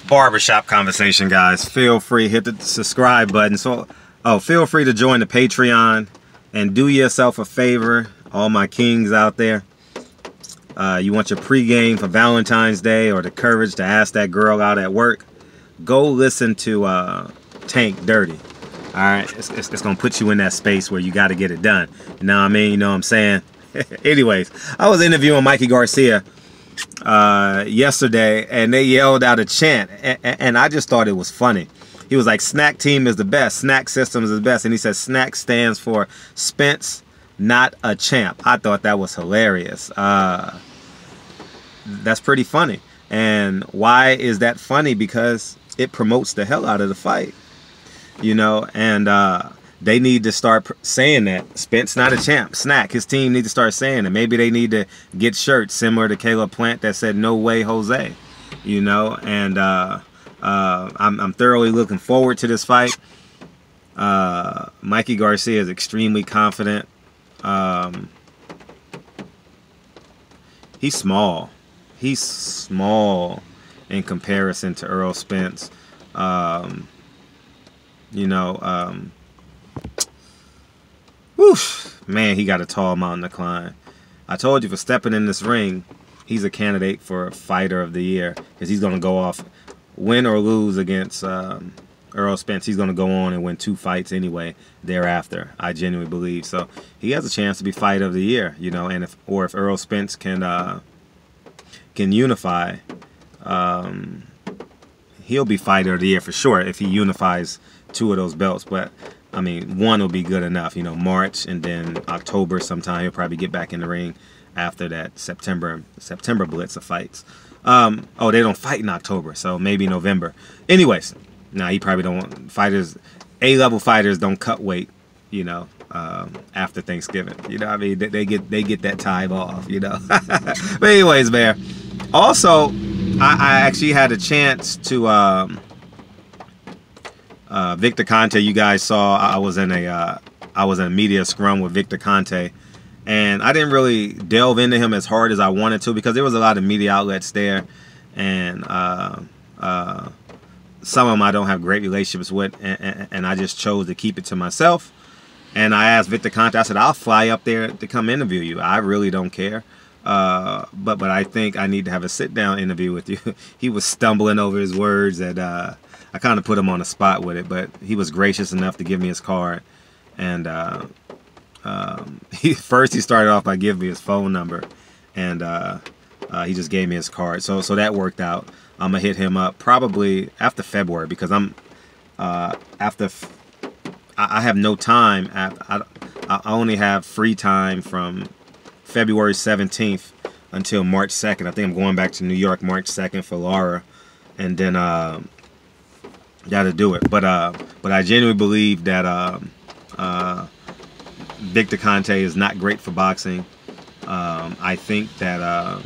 barbershop conversation, guys. Feel free, hit the subscribe button. So, feel free to join the Patreon and do yourself a favor, all my kings out there. You want your pregame for Valentine's Day or the courage to ask that girl out at work? Go listen to Tank Dirty. All right, it's gonna put you in that space where you got to get it done. You know what I mean? You know what I'm saying? Anyways, I was interviewing Mikey Garcia yesterday, and they yelled out a chant, and I just thought it was funny. He was like, SNAC team is the best, SNAC systems is the best, and he said SNAC stands for Spence, not a champ. I thought that was hilarious. That's pretty funny. And why is that funny? Because it promotes the hell out of the fight, you know, and they need to start saying that. Spence not a champ. SNAC, his team need to start saying it. Maybe they need to get shirts similar to Caleb Plant that said "No way, Jose," you know. And I'm thoroughly looking forward to this fight. Mikey Garcia is extremely confident. He's small. He's small in comparison to Earl Spence. You know, whoosh, man, he got a tall mountain to climb. I told you, for stepping in this ring, he's a candidate for Fighter of the Year, because he's going to go off, win or lose against Earl Spence. He's going to go on and win 2 fights anyway thereafter, I genuinely believe. So he has a chance to be Fighter of the Year, you know, and if Earl Spence can unify, he'll be Fighter of the Year for sure if he unifies 2 of those belts. But I mean, 1 will be good enough, you know. March and then October sometime he'll probably get back in the ring after that September blitz of fights. Oh, they don't fight in October, so maybe November. Anyways, nah, he probably don't want fighters. A-level fighters don't cut weight, you know, after Thanksgiving. You know what I mean? They get that time off, you know. But anyways, man. Also, I actually had a chance to Victor Conte. You guys saw I was in a media scrum with Victor Conte, and I didn't really delve into him as hard as I wanted to because there was a lot of media outlets there, and some of them I don't have great relationships with, and I just chose to keep it to myself. And I asked Victor Conte, I said, I'll fly up there to come interview you. I really don't care. But I think I need to have a sit-down interview with you. He was stumbling over his words, and I kind of put him on the spot with it, but he was gracious enough to give me his card. And first he started off by giving me his phone number, and he just gave me his card. So that worked out. I'm gonna hit him up probably after February, because I have no time. I only have free time from February 17th until March 2nd. I think I'm going back to New York March 2nd for Laura, and then got to do it. But I genuinely believe that Victor Conte is not great for boxing. I think that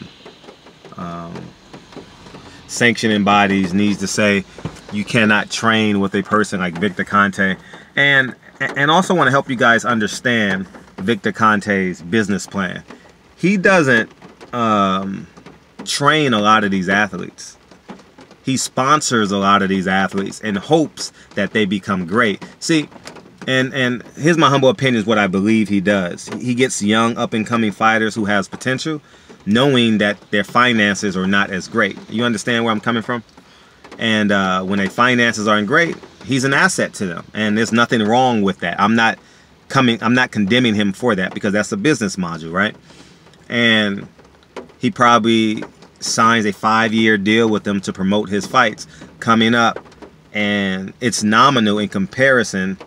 sanctioning bodies needs to say you cannot train with a person like Victor Conte, and also want to help you guys understand Victor Conte's business plan. He doesn't train a lot of these athletes. He sponsors a lot of these athletes in hopes that they become great. See, and here's my humble opinion, is what I believe he does. He gets young up-and-coming fighters who has potential, knowing that their finances are not as great. You understand where I'm coming from? And when their finances aren't great, he's an asset to them, and there's nothing wrong with that. I'm not condemning him for that, because that's a business module, right? And he probably signs a 5-year deal with them to promote his fights coming up, and it's nominal in comparison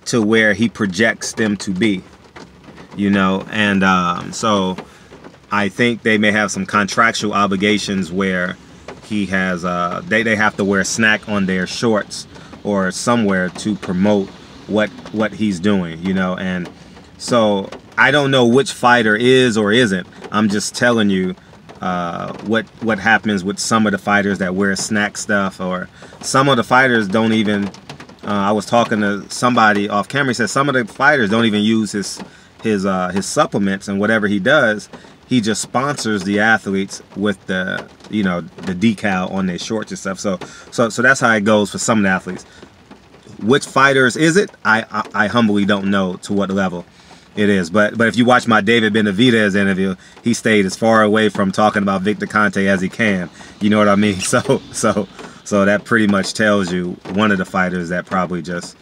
to where he projects them to be, you know. And so I think they may have some contractual obligations where he has they have to wear SNAC on their shorts or somewhere to promote what he's doing, you know. And so I don't know which fighter is or isn't. I'm just telling you what happens with some of the fighters that wear SNAC stuff, or some of the fighters don't even. I was talking to somebody off camera. He said some of the fighters don't even use his supplements, and whatever he does, He just sponsors the athletes with the, you know, the decal on their shorts and stuff. So that's how it goes for some of the athletes. Which fighters is it? I humbly don't know to what level it is. But if you watch my David Benavidez interview, he stayed as far away from talking about Victor Conte as he can. You know what I mean? So that pretty much tells you one of the fighters that probably just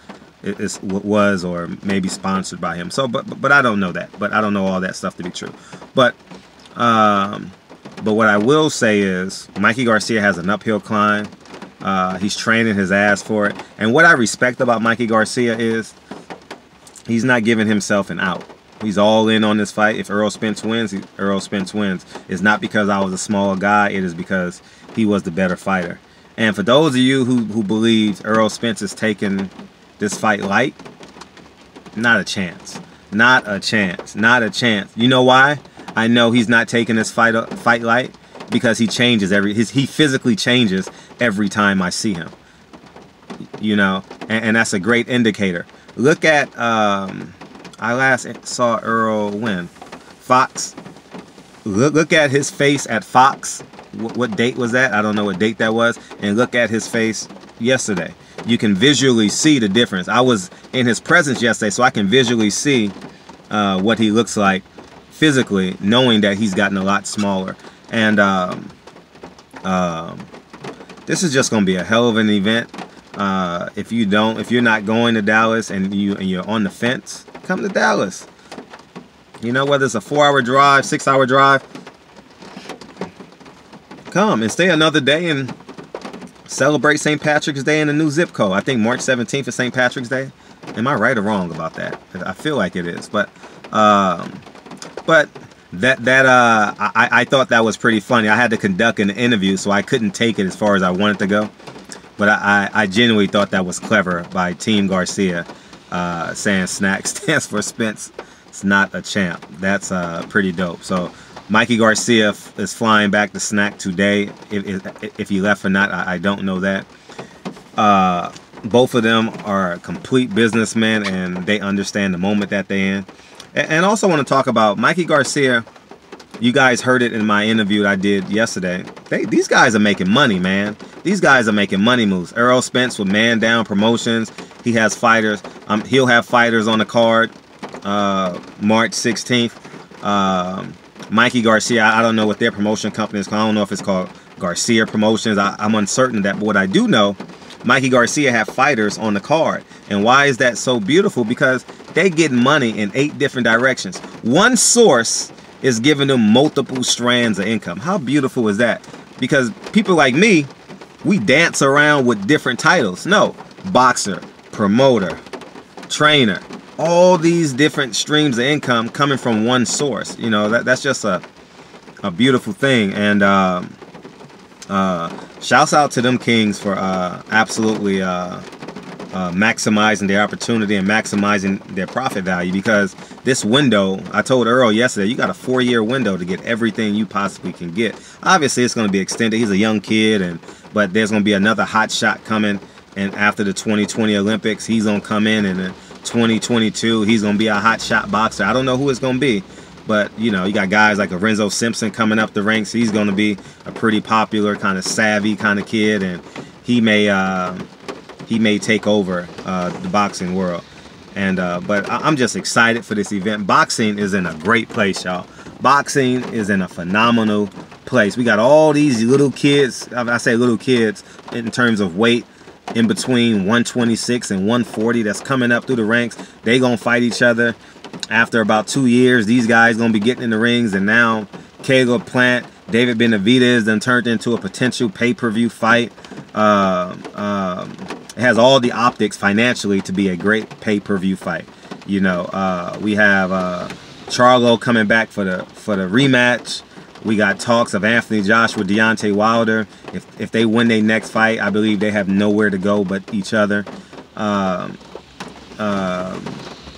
was or maybe sponsored by him. So but I don't know that. But I don't know all that stuff to be true. But what I will say is Mikey Garcia has an uphill climb. He's training his ass for it. And what I respect about Mikey Garcia is he's not giving himself an out. He's all in on this fight. If Errol Spence wins, Errol Spence wins. It's not because I was a smaller guy. It is because he was the better fighter. And for those of you who believe Errol Spence is taking this fight light, not a chance. Not a chance. Not a chance. You know why? I know he's not taking this fight light because he changes he physically changes every time I see him. You know, and that's a great indicator. Look at I last saw Earl win Fox. Look at his face at Fox. What date was that? I don't know what date that was. And look at his face yesterday. You can visually see the difference. I was in his presence yesterday, so I can visually see what he looks like physically, knowing that he's gotten a lot smaller. And this is just going to be a hell of an event. If you're not going to Dallas and you're on the fence, come to Dallas. You know, whether it's a 4-hour drive, 6-hour drive, come and stay another day and celebrate St. Patrick's Day in a new zip code. I think March 17th is St. Patrick's Day. Am I right or wrong about that? I feel like it is, but I thought that was pretty funny. I had to conduct an interview, so I couldn't take it as far as I wanted to go. But I genuinely thought that was clever by Team Garcia, saying SNAC stands for Spence. It's not a champ. That's pretty dope. So Mikey Garcia is flying back to SNAC today. If he left or not, I don't know that. Both of them are complete businessmen, and they understand the moment that they're in. And also want to talk about Mikey Garcia. You guys heard it in my interview that I did yesterday. These guys are making money, man. These guys are making money moves. Errol Spence with Man Down Promotions. He has fighters. He'll have fighters on the card March 16th. Mikey Garcia, I don't know what their promotion company is called. I don't know if it's called Garcia Promotions. I'm uncertain of that. But what I do know, Mikey Garcia have fighters on the card. And why is that so beautiful? Because they get money in 8 different directions. One source is giving them multiple strands of income. How beautiful is that? Because people like me, we dance around with different titles. No, boxer, promoter, trainer, all these different streams of income coming from one source. You know, that's just a beautiful thing. And shouts out to them Kings for absolutely maximizing their opportunity and maximizing their profit value, because this window, I told Earl yesterday, you got a 4-year window to get everything you possibly can get. Obviously, it's going to be extended. He's a young kid, but there's going to be another hot shot coming. And after the 2020 Olympics, he's going to come in, and in 2022, he's going to be a hot shot boxer. I don't know who it's going to be, but you know, you got guys like Lorenzo Simpson coming up the ranks. He's going to be a pretty popular, kind of savvy kind of kid, and he may take over the boxing world. And but I'm just excited for this event. Boxing is in a great place, y'all. Boxing is in a phenomenal place. We got all these little kids. I say little kids in terms of weight, in between 126 and 140 that's coming up through the ranks. They gonna fight each other. After about 2 years, these guys gonna be getting in the rings. And now Caleb Plant, David Benavidez then turned into a potential pay-per-view fight. It has all the optics financially to be a great pay-per-view fight. You know, we have Charlo coming back for the rematch. We got talks of Anthony Joshua, Deontay Wilder. If they win their next fight, I believe they have nowhere to go but each other.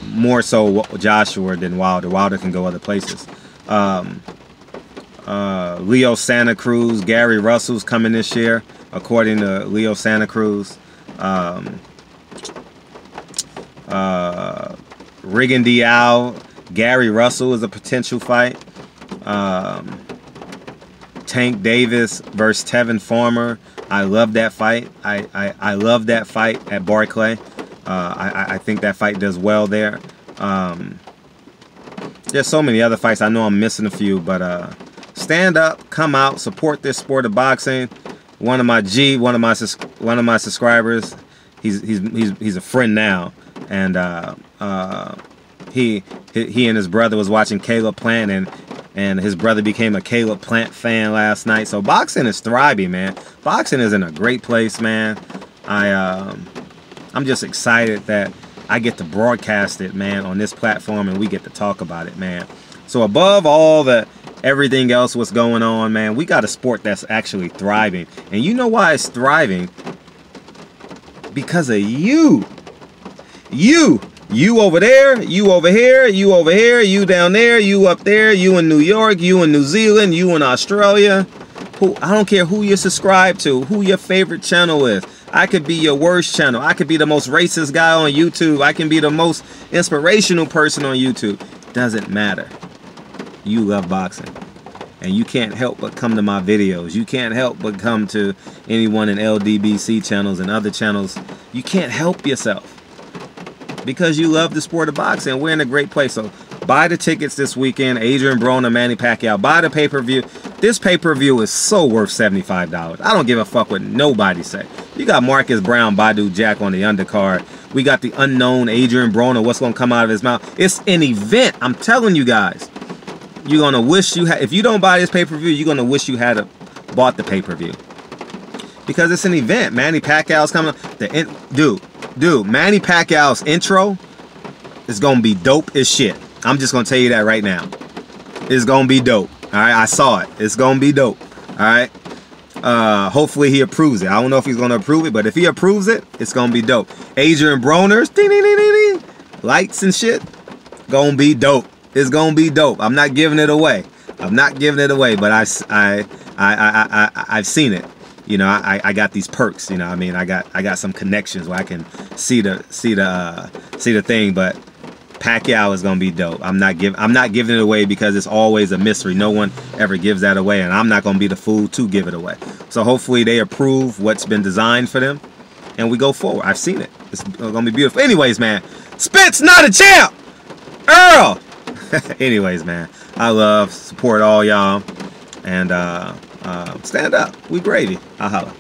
More so Joshua than Wilder. Wilder can go other places. Leo Santa Cruz, Gary Russell's coming this year, according to Leo Santa Cruz. Rigon Diao, Gary Russell is a potential fight. Tank Davis versus Tevin Farmer. I love that fight. I love that fight at Barclay. I think that fight does well there. There's so many other fights. I know I'm missing a few, but stand up, come out, support this sport of boxing. One of my subscribers. He's a friend now, and he and his brother was watching Caleb Plant, and his brother became a Caleb Plant fan last night. So boxing is thriving, man. Boxing is in a great place, man. I'm just excited that I get to broadcast it, man, on this platform, and we get to talk about it, man. So above all the everything else what's going on, man, we got a sport that's actually thriving. And you know why it's thriving? Because of you. You over there, you over here, you over here, you down there, you up there, you in New York, you in New Zealand, you in Australia. I don't care who you're subscribed to, who your favorite channel is. I could be your worst channel. I could be the most racist guy on YouTube. I can be the most inspirational person on YouTube. Doesn't matter. You love boxing. And you can't help but come to my videos. You can't help but come to anyone in LDBC channels and other channels. You can't help yourself. Because you love the sport of boxing. We're in a great place. So buy the tickets this weekend. Adrian Broner, Manny Pacquiao. Buy the pay-per-view. This pay-per-view is so worth $75. I don't give a fuck what nobody say. You got Marcus Brown, Badu Jack on the undercard. We got the unknown Adrian Broner. What's going to come out of his mouth? It's an event. I'm telling you guys. You're going to wish you had... If you don't buy this pay-per-view, you're going to wish you had bought the pay-per-view. Because it's an event. Manny Pacquiao's coming. Dude, Manny Pacquiao's intro is going to be dope as shit. I'm just going to tell you that right now. It's going to be dope. All right, I saw it. It's going to be dope. All right. Hopefully he approves it. I don't know if he's going to approve it, but if he approves it, it's going to be dope. Adrian Broner's ding, ding, ding, ding, ding, lights and shit. Going to be dope. It's going to be dope. I'm not giving it away. I'm not giving it away, but I've seen it. You know, I got these perks. You know, I mean, I got some connections where I can see the thing. But Pacquiao is gonna be dope. I'm not giving it away because it's always a mystery. No one ever gives that away, and I'm not gonna be the fool to give it away. So hopefully they approve what's been designed for them, and we go forward. I've seen it. It's gonna be beautiful. Anyways, man, Spence not a champ. Earl. Anyways, man, I love support all y'all, and stand up. We gravy. I'll holla.